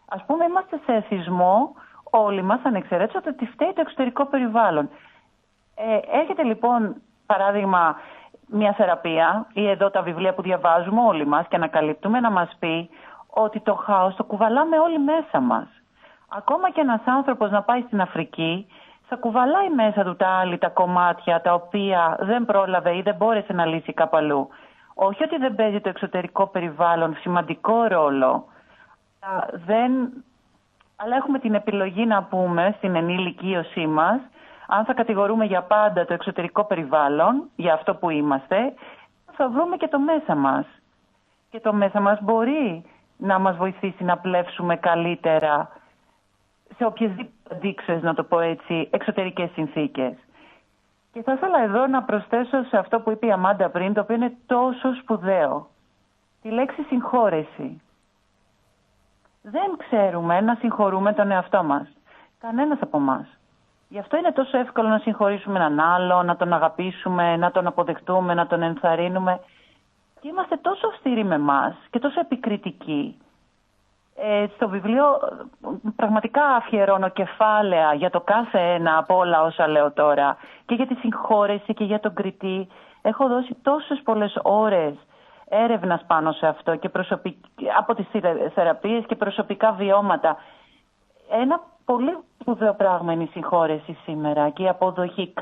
Ας πούμε, είμαστε σε εθισμό όλοι μας, ανεξαιρέτως ότι φταίει το εξωτερικό περιβάλλον. Έρχεται λοιπόν, παράδειγμα, μια θεραπεία ή εδώ τα βιβλία που διαβάζουμε όλοι μας και ανακαλύπτουμε να μας πει ότι το χάος το κουβαλάμε όλοι μέσα μας. Ακόμα και ένας άνθρωπος να πάει στην Αφρική, θα κουβαλάει μέσα του τα άλλη τα κομμάτια τα οποία δεν πρόλαβε ή δεν μπόρεσε να λύσει κάπου αλλού. Όχι ότι δεν παίζει το εξωτερικό περιβάλλον σημαντικό ρόλο, αλλά έχουμε την επιλογή να πούμε στην ενήλικη ίωσή μας αν θα κατηγορούμε για πάντα το εξωτερικό περιβάλλον για αυτό που είμαστε, θα βρούμε και το μέσα μας. Και το μέσα μας μπορεί να μας βοηθήσει να πλεύσουμε καλύτερα σε οποιασδήποτε αντίξωες, να το πω έτσι, εξωτερικές συνθήκες. Και θα ήθελα εδώ να προσθέσω σε αυτό που είπε η Αμάντα πριν, το οποίο είναι τόσο σπουδαίο. Τη λέξη συγχώρεση. Δεν ξέρουμε να συγχωρούμε τον εαυτό μας. Κανένας από εμάς. Γι' αυτό είναι τόσο εύκολο να συγχωρήσουμε έναν άλλο, να τον αγαπήσουμε, να τον αποδεχτούμε, να τον ενθαρρύνουμε. Και είμαστε τόσο αυστηροί με εμάς και τόσο επικριτικοί. Στο βιβλίο πραγματικά αφιερώνω κεφάλαια για το κάθε ένα από όλα όσα λέω τώρα. Και για τη συγχώρεση και για τον κριτή. Έχω δώσει τόσες πολλές ώρες έρευνας πάνω σε αυτό και από τις θεραπείες και προσωπικά βιώματα. Ένα πολύ σπουδαίο πράγμα είναι η συγχώρεση σήμερα και η αποδοχή.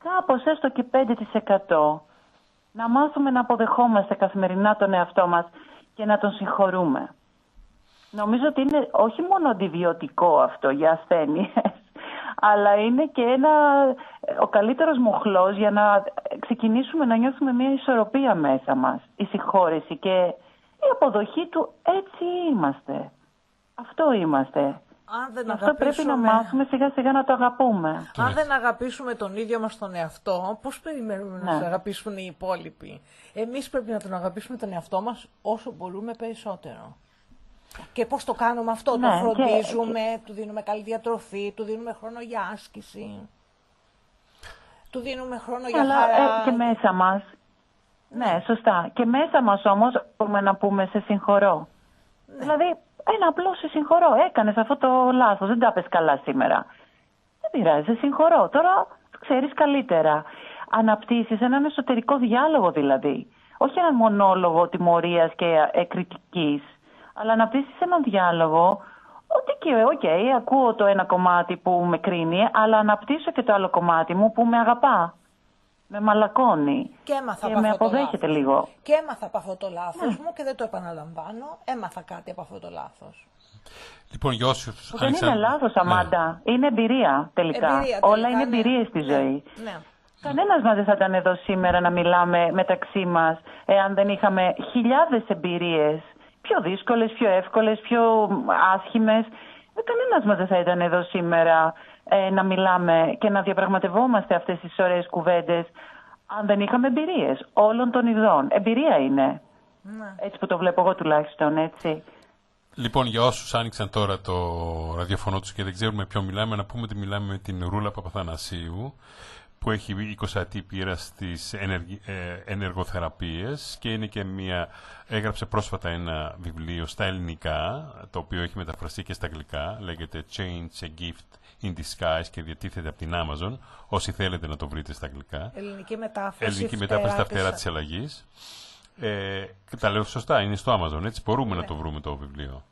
Κάπως έστω και 5%. Να μάθουμε να αποδεχόμαστε καθημερινά τον εαυτό μας και να τον συγχωρούμε. Νομίζω ότι είναι όχι μόνο αντιβιωτικό αυτό για ασθένειες, αλλά είναι και ο καλύτερος μοχλός για να ξεκινήσουμε να νιώθουμε μια ισορροπία μέσα μας. Η συγχώρεση και η αποδοχή του έτσι είμαστε. Αυτό είμαστε. Αυτό πρέπει να μάθουμε σιγά σιγά να το αγαπούμε. Αν δεν αγαπήσουμε τον ίδιο μας τον εαυτό, πώς περιμένουμε να τον αγαπήσουν οι υπόλοιποι? Εμείς πρέπει να τον αγαπήσουμε τον εαυτό μας όσο μπορούμε περισσότερο. Και πώς το κάνουμε αυτό? Το φροντίζουμε, του δίνουμε καλή διατροφή, του δίνουμε χρόνο για άσκηση, του δίνουμε χρόνο για χαρά. Και μέσα μας. Ναι, σωστά. Και μέσα μας όμως μπορούμε να πούμε σε συγχωρώ. Ναι. Δηλαδή, ένα απλό σε συγχωρώ. Έκανες αυτό το λάθος, δεν τα πες καλά σήμερα. Δεν πειράζει, σε συγχωρώ. Τώρα ξέρεις καλύτερα. Αναπτύσσεις έναν εσωτερικό διάλογο δηλαδή. Όχι έναν μονόλογο τιμωρίας και κριτικής. Αλλά αναπτύσσεις έναν διάλογο ότι και ακούω το ένα κομμάτι που με κρίνει, αλλά αναπτύσσω και το άλλο κομμάτι μου που με αγαπά. Με μαλακώνει και με αποδέχεται λίγο. Και έμαθα από αυτό το λάθος μου και δεν το επαναλαμβάνω. Έμαθα κάτι από αυτό το λάθος. Λοιπόν, για όσους... Δεν είναι λάθος, Αμάντα. Είναι εμπειρία τελικά. Όλα είναι εμπειρίες στη ζωή. Ναι. Κανένας μας δεν θα ήταν εδώ σήμερα να μιλάμε μεταξύ μας εάν δεν είχαμε χιλιάδες εμπειρίες. Πιο δύσκολες, πιο εύκολες, πιο άσχημες. Κανένας μας δεν θα ήταν εδώ σήμερα να μιλάμε και να διαπραγματευόμαστε αυτές τις ωραίες κουβέντες αν δεν είχαμε εμπειρίες όλων των ειδών. Εμπειρία είναι. Ναι. Έτσι που το βλέπω εγώ τουλάχιστον, έτσι. Λοιπόν, για όσους άνοιξαν τώρα το ραδιοφωνό τους και δεν ξέρουν με ποιον μιλάμε, να πούμε ότι μιλάμε με την Ρούλα Παπαθανασίου, που έχει 20 πείρα στις ενεργοθεραπείες και είναι και έγραψε πρόσφατα ένα βιβλίο στα ελληνικά, το οποίο έχει μεταφραστεί και στα αγγλικά, λέγεται Change a Gift in Disguise και διατίθεται από την Amazon, όσοι θέλετε να το βρείτε στα αγγλικά. Ελληνική μετάφραση στα φτερά της αλλαγής. Τα λέω σωστά, είναι στο Amazon, έτσι μπορούμε να το βρούμε το βιβλίο.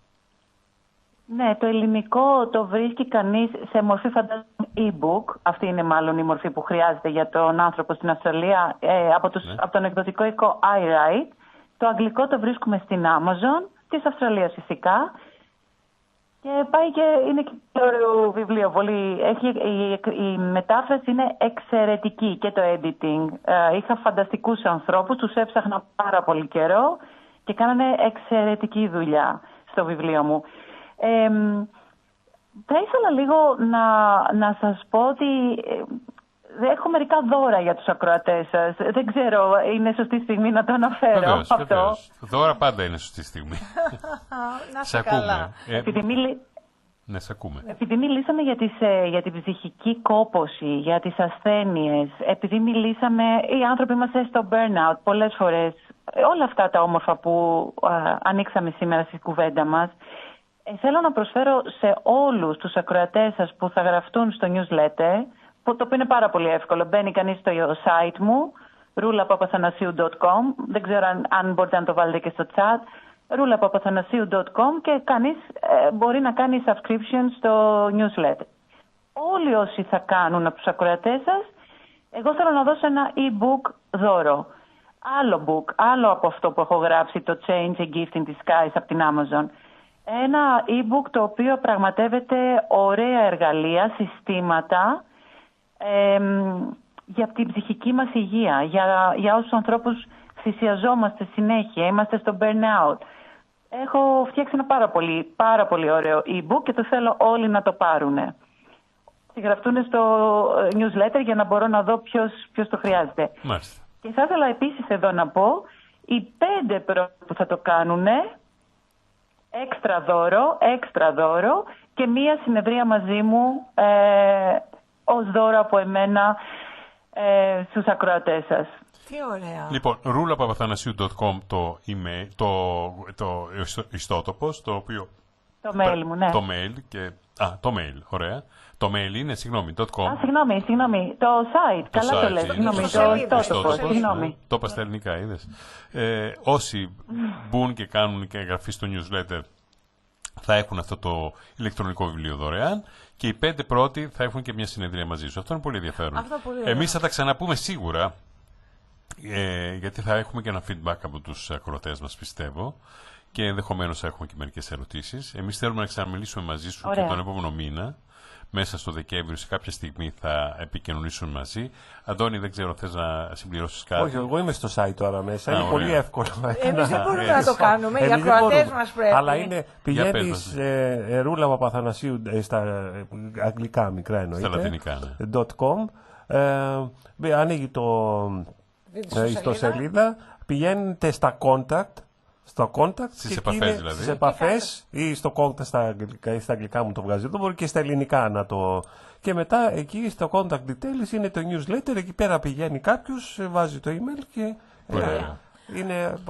Ναι, το ελληνικό το βρίσκει κανείς σε μορφή φαντάζομαι e-book. Αυτή είναι μάλλον η μορφή που χρειάζεται για τον άνθρωπο στην Αυστραλία από τον εκδοτικό οίκο iWrite. Το αγγλικό το βρίσκουμε στην Amazon, της Αυστραλίας φυσικά. Και πάει και είναι και ωραίο βιβλίο. Η μετάφραση είναι εξαιρετική και το editing. Είχα φανταστικούς ανθρώπους, τους έψαχνα πάρα πολύ καιρό και κάνανε εξαιρετική δουλειά στο βιβλίο μου. Θα ήθελα λίγο να σας πω ότι έχω μερικά δώρα για τους ακροατές σας. Δεν ξέρω, είναι σωστή στιγμή να το αναφέρω Βεβαίως, αυτό. βεβαίως. Δώρα πάντα είναι σωστή στιγμή. Να Σε σε καλά. ακούμε. Ναι, σε ακούμε. Επειδή μιλήσαμε για την ψυχική κόπωση, για τις ασθένειες, επειδή μιλήσαμε, οι άνθρωποι είμαστε στο burnout πολλές φορές, όλα αυτά τα όμορφα που ανοίξαμε σήμερα στη κουβέντα μας, θέλω να προσφέρω σε όλους τους ακροατές σας που θα γραφτούν στο newsletter, το οποίο είναι πάρα πολύ εύκολο. Μπαίνει κανείς στο site μου, roulapapathanasiou.com, δεν ξέρω αν μπορείτε να το βάλετε και στο chat, roulapapathanasiou.com, και κανείς μπορεί να κάνει subscription στο newsletter. Όλοι όσοι θα κάνουν από τους ακροατές σας, εγώ θέλω να δώσω ένα e-book δώρο. Άλλο book, άλλο από αυτό που έχω γράψει, το Change a Gift in Disguise από την Amazon. Ένα e-book το οποίο πραγματεύεται ωραία εργαλεία, συστήματα για την ψυχική μας υγεία, για όσους ανθρώπους θυσιαζόμαστε συνέχεια, είμαστε στο burnout. Έχω φτιάξει ένα πάρα πολύ ωραίο e-book και το θέλω όλοι να το πάρουνε. Γραφτούν στο newsletter για να μπορώ να δω ποιος το χρειάζεται. Μάλιστα. Και θα ήθελα επίσης εδώ να πω, οι 5 πρώτοι που θα το κάνουνε, έξτρα δώρο και μία συνεδρία μαζί μου ως δώρο από εμένα στους ακροατές σας. Τι ωραία. Λοιπόν, roulapapathanasiou.com το email, το ιστότοπος, το οποίο... Το mail μου, ναι. Το mail και... το mail, ωραία. Το mail είναι, .com. Συγγνώμη, το site, καλά το λες, συγγνώμη, το ιστότοπος, συγγνώμη. Το είπα στα ελληνικά, είδες. Όσοι μπουν και κάνουν και εγγραφή στο newsletter θα έχουν αυτό το ηλεκτρονικό βιβλίο δωρεάν και οι 5 πρώτοι θα έχουν και μια συνεδρία μαζί σου. Αυτό είναι πολύ ενδιαφέρον. Εμείς θα τα ξαναπούμε σίγουρα, γιατί θα έχουμε και ένα feedback από τους ακροατές μας, πιστεύω, και ενδεχομένως θα έχουμε και μερικές ερωτήσεις. Εμείς θέλουμε να ξαναμιλήσουμε μαζί σου και τον επόμενο μήνα. Μέσα στο Δεκέμβριο, σε κάποια στιγμή θα επικοινωνήσουν μαζί. Αντώνη, δεν ξέρω, θες να συμπληρώσεις κάτι? Όχι, εγώ είμαι στο site τώρα μέσα. Είναι πολύ εύκολο. Εμείς δεν μπορούμε να το κάνουμε. Οι ακροατές μας πρέπει. Αλλά πηγαίνεις Ρούλα Παπαθανασίου στα αγγλικά, μικρά εννοείται. Στα λατινικά, ναι. .com. Ανοίγει το ιστοσελίδα. Πηγαίνετε στα contact. Στο contact, στις επαφές δηλαδή. Στις επαφές ή στο contact στα αγγλικά μου το βγάζει εδώ, μπορεί και στα ελληνικά να το... Και μετά εκεί στο contact details είναι το newsletter, εκεί πέρα πηγαίνει κάποιος, βάζει το email και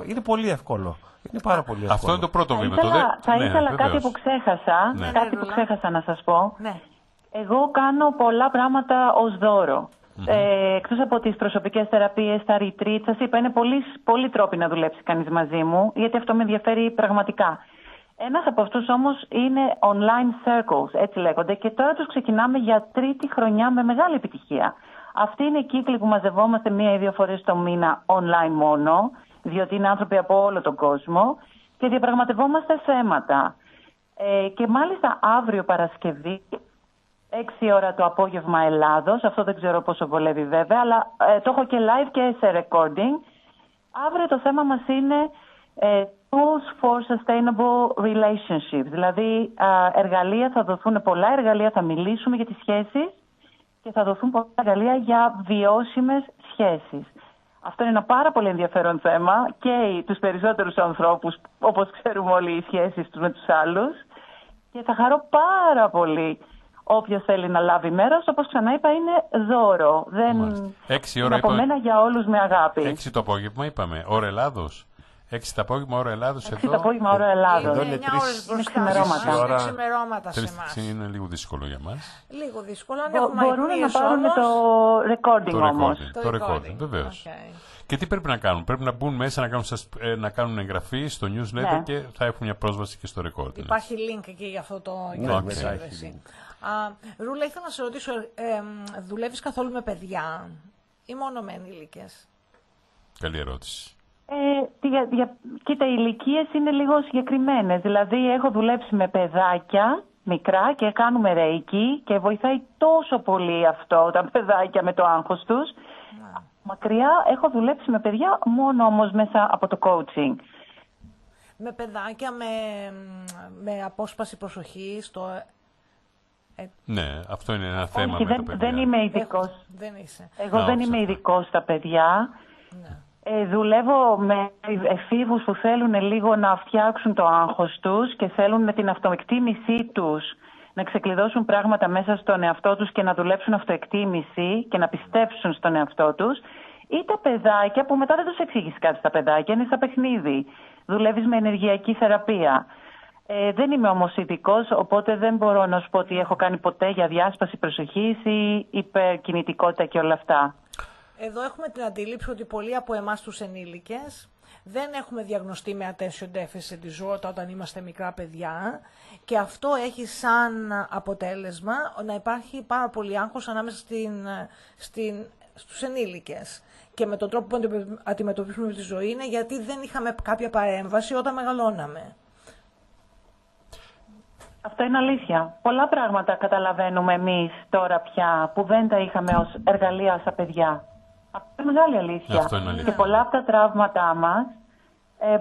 είναι πολύ εύκολο. Είναι πάρα πολύ εύκολο. Αυτό είναι το πρώτο βήμα. Θα ήθελα κάτι που ξέχασα, κάτι που ξέχασα να σας πω. Ναι. Εγώ κάνω πολλά πράγματα ως δώρο. Εκτός από τις προσωπικές θεραπείες, τα retreat, σας είπα, είναι πολλοί τρόποι να δουλέψει κανείς μαζί μου, γιατί αυτό με ενδιαφέρει πραγματικά. Ένας από αυτούς όμως είναι online circles, έτσι λέγονται, και τώρα τους ξεκινάμε για 3η χρονιά με μεγάλη επιτυχία. Αυτοί είναι οι κύκλοι που μαζευόμαστε 1 ή 2 φορές το μήνα online μόνο, διότι είναι άνθρωποι από όλο τον κόσμο, και διαπραγματευόμαστε θέματα. Και μάλιστα αύριο Παρασκευή, 6 ώρα το απόγευμα Ελλάδος, αυτό δεν ξέρω πόσο βολεύει βέβαια, αλλά το έχω και live και σε recording. Αύριο το θέμα μας είναι Tools for Sustainable Relationships, δηλαδή εργαλεία, θα δοθούν πολλά εργαλεία, θα μιλήσουμε για τις σχέσεις και θα δοθούν πολλά εργαλεία για βιώσιμες σχέσεις. Αυτό είναι ένα πάρα πολύ ενδιαφέρον θέμα και τους περισσότερους ανθρώπους, όπως ξέρουμε όλοι, οι σχέσεις τους με τους άλλους, και θα χαρώ πάρα πολύ όποιος θέλει να λάβει μέρος. Όπως ξανά είπα, είναι δώρο. Δεν... 6 ώρα από μένα για όλους με αγάπη. 6 το απόγευμα είπαμε, ώρα Ελλάδος. 6 το απόγευμα, ώρα Ελλάδος εδώ. 6 το απόγευμα, ώρα Ελλάδος. Είναι 9 ώρες μπροστά. ξημερώματα. Ξημερώματα σε εμάς. Είναι λίγο δύσκολο για μας. Λίγο δύσκολο. Μπορούν να πάρουν το recording όμως. Το recording, βεβαίως. Και τι πρέπει να κάνουν? Πρέπει να μπουν μέσα να κάνουν εγγραφή στο newsletter και θα έχουν μια πρόσβαση και στο recording. Υπάρχει link εκεί για αυτό το σύνδεση. Ρούλα, ήθελα να σε ρωτήσω, δουλεύεις καθόλου με παιδιά ή μόνο με ενήλικες? Καλή ερώτηση. Κοίτα, οι ηλικίες είναι λίγο συγκεκριμένες. Δηλαδή, έχω δουλέψει με παιδάκια μικρά και κάνουμε ρέικι και βοηθάει τόσο πολύ αυτό τα παιδάκια με το άγχος τους. Μακριά έχω δουλέψει με παιδιά μόνο όμως μέσα από το coaching. Με παιδάκια, με απόσπαση προσοχής. Ναι, αυτό είναι ένα θέμα Όχι, με τα παιδιά. δεν είμαι ειδικός. Δεν είσαι. Εγώ δεν είμαι ειδικός στα παιδιά. Ναι. Δουλεύω με εφήβους που θέλουν λίγο να φτιάξουν το άγχος τους και θέλουν με την αυτοεκτίμησή τους να ξεκλειδώσουν πράγματα μέσα στον εαυτό τους και να δουλέψουν αυτοεκτίμηση και να πιστέψουν στον εαυτό τους. Ή τα παιδάκια που μετά δεν τους εξηγείς κάτι στα παιδάκια, είναι στα παιχνίδι. Δουλεύεις με ενεργειακή θεραπεία. Δεν είμαι όμως ειδικός, οπότε δεν μπορώ να σου πω ότι έχω κάνει ποτέ για διάσπαση προσοχής ή υπερκινητικότητα και όλα αυτά. Εδώ έχουμε την αντίληψη ότι πολλοί από εμάς τους ενήλικες δεν έχουμε διαγνωστεί με attention deficit disorder όταν είμαστε μικρά παιδιά και αυτό έχει σαν αποτέλεσμα να υπάρχει πάρα πολύ άγχος ανάμεσα στους ενήλικες. Και με τον τρόπο που αντιμετωπίζουμε τη ζωή είναι γιατί δεν είχαμε κάποια παρέμβαση όταν μεγαλώναμε. Αυτό είναι αλήθεια. Πολλά πράγματα καταλαβαίνουμε εμείς τώρα πια που δεν τα είχαμε ως εργαλεία στα παιδιά. Αυτό είναι μεγάλη αλήθεια. Αυτό είναι αλήθεια. Και πολλά από τα τραύματά μας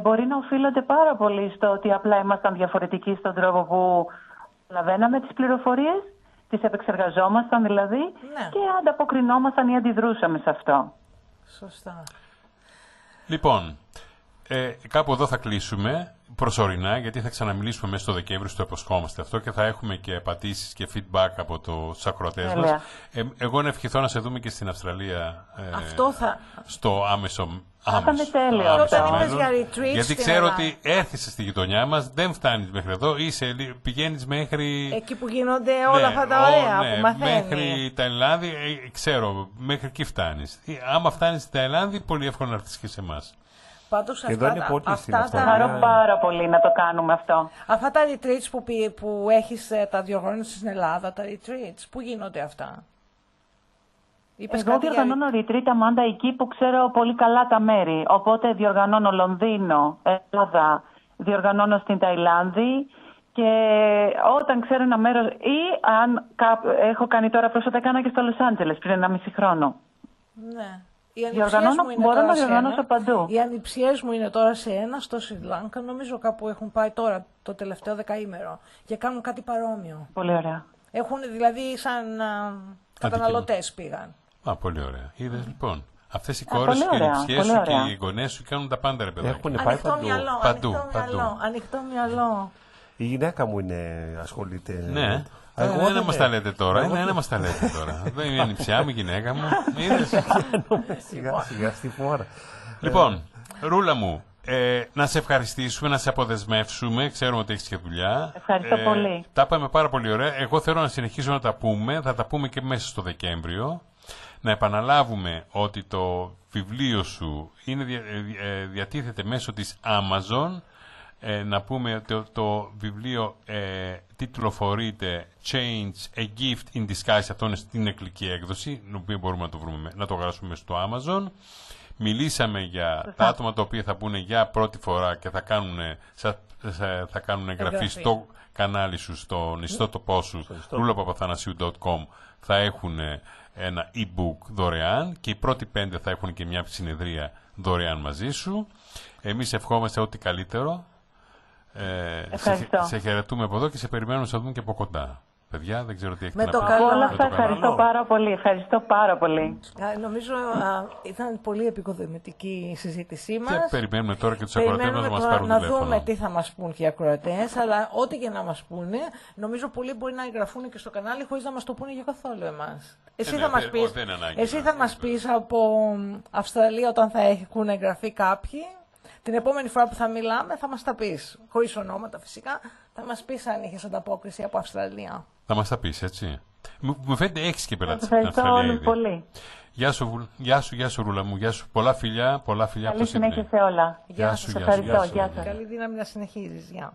μπορεί να οφείλονται πάρα πολύ στο ότι απλά ήμασταν διαφορετικοί στον τρόπο που καταλαβαίναμε τις πληροφορίες, τις επεξεργαζόμασταν δηλαδή, Ναι. και ανταποκρινόμασταν ή αντιδρούσαμε σε αυτό. Σωστά. Λοιπόν, κάπου εδώ θα κλείσουμε προσωρινά, γιατί θα ξαναμιλήσουμε μέσα στο Δεκέμβριο, στο υποσχόμαστε αυτό και θα έχουμε και απαντήσεις και feedback από τους ακροατές μας. Εγώ να ευχηθώ να σε δούμε και στην Αυστραλία Αυτό θα... στο άμεσο ήταν τέλειο αυτό. Όταν είπες μέλλον. για retreat Γιατί στην ξέρω Ελλάδα. ότι έρχεσαι στη γειτονιά μας, δεν φτάνεις μέχρι εδώ, πηγαίνεις μέχρι... Εκεί που γίνονται όλα αυτά τα ωραία που μαθαίνει. Μέχρι Ταϊλάνδη, ξέρω, μέχρι εκεί φτάνεις. Άμα φτάνεις στη Ταϊλάνδη, πολύ εύκολο να έρθεις και σε εμάς. Πάντως Εδώ είναι πόρτη στην αυτά Αυστραλία. Χαρώ πάρα πολύ να το κάνουμε αυτό. Αυτά τα retreats που έχεις, τα διοργανώσεις στην Ελλάδα, τα retreats, πού γίνονται αυτά? Είπες Εγώ κάτι για- διοργανώνω retreat, Αμάντα, εκεί που ξέρω πολύ καλά τα μέρη. Οπότε διοργανώνω Λονδίνο, Ελλάδα, διοργανώνω στην Ταϊλάνδη και όταν ξέρω ένα μέρος ή αν έχω κάνει τώρα πρόσφατα, έκανα και στο Λος Άντζελες πριν 1,5 χρόνο. Ναι. Οι ανιψιές μου είναι Μπορώ τώρα να σε διοργανώσω ένα. παντού. Οι ανιψιές μου είναι τώρα σε ένα, στο Σρι Λάνκα, νομίζω κάπου έχουν πάει τώρα το τελευταίο δεκαήμερο και κάνουν κάτι παρόμοιο. Πολύ ωραία. Έχουν δηλαδή σαν καταναλωτές πήγαν. Πολύ ωραία. Είδες λοιπόν. Αυτές οι πολύ κόρες και οι ωραία, νηψιές πολύ σου ωραία. και οι γονές σου κάνουν τα πάντα, ρε παιδάκι. Έχουν πάει Ανοιχτό παντού. μυαλό, Παντού, ανοιχτό παντού. μυαλό, ανοιχτό μυαλό. Η γυναίκα μου ασχολείται. Ναι. Εγώ Δεν δεν μας τα λέτε τώρα. Δεν μας τα λέτε τώρα. Δεν είναι η νηψιά μου, η γυναίκα μου. Είδες. Σιγά σιγά στη φόρα. Λοιπόν, Ρούλα μου, να σε ευχαριστήσουμε, να σε αποδεσμεύσουμε. Ξέρουμε ότι έχεις και δουλειά. Ευχαριστώ πολύ. Τα είπαμε πάρα πολύ ωραία. Εγώ θέλω να συνεχίσω να τα πούμε. Θα τα πούμε και μέσα στο Δεκέμβριο. Να επαναλάβουμε ότι το βιβλίο σου είναι, διατίθεται μέσω της Amazon. Να πούμε ότι το βιβλίο τιτλοφορείται Change, a Gift in Disguise. Αυτό είναι στην αγγλική έκδοση, την οποία μπορούμε να το γράψουμε στο Amazon. Μιλήσαμε για τα άτομα τα οποία θα μπουν για πρώτη φορά και θα κάνουν εγγραφή στο κανάλι σου, στον ιστότοπό σου, roulapapathanasiou.com. Θα έχουν ένα e-book δωρεάν και οι πρώτοι 5 θα έχουν και μια συνεδρία δωρεάν μαζί σου. Εμείς ευχόμαστε ό,τι καλύτερο. Σε χαιρετούμε από εδώ και σε περιμένουμε να σε δούμε και από κοντά. Παιδιά, δεν ξέρω τι έχετε Με να το πείτε. καλό. Όλα Με αυτά ευχαριστώ πάρα πολύ. Ευχαριστώ πάρα πολύ. Νομίζω ήταν πολύ επικοδομητική η συζήτησή μας. Και περιμένουμε τώρα και τους ακροατές μας να μας πάρουν να τηλέφωνο. δούμε τι θα μας πούν και οι ακροατές, αλλά ό,τι και να μας πούνε, νομίζω πολλοί μπορεί να εγγραφούν και στο κανάλι χωρίς να μας το πούνε για καθόλου εμάς. Εσύ θα μας πεις, δεν είναι ανάγκη, εσύ θα μας πεις από Αυστραλία όταν θα έχουν εγγραφεί κάποιοι. Την επόμενη φορά που θα μιλάμε θα μας τα πεις, χωρίς ονόματα φυσικά, θα μας πεις αν είχες ανταπόκριση από Αυστραλία. Θα μας τα πεις, έτσι. Μου φαίνεται έχεις και πελάτες στην Ευχαριστώ Αυστραλία όλους ήδη. πολύ. Γεια σου Ρούλα μου, γεια σου. Πολλά φιλιά από το Καλή Σίδνεϊ. συνέχεια σε όλα. Γεια σου, Σας γεια σου, ευχαριστώ. γεια σου. Γεια σας. Καλή δύναμη να συνεχίζεις. Γεια.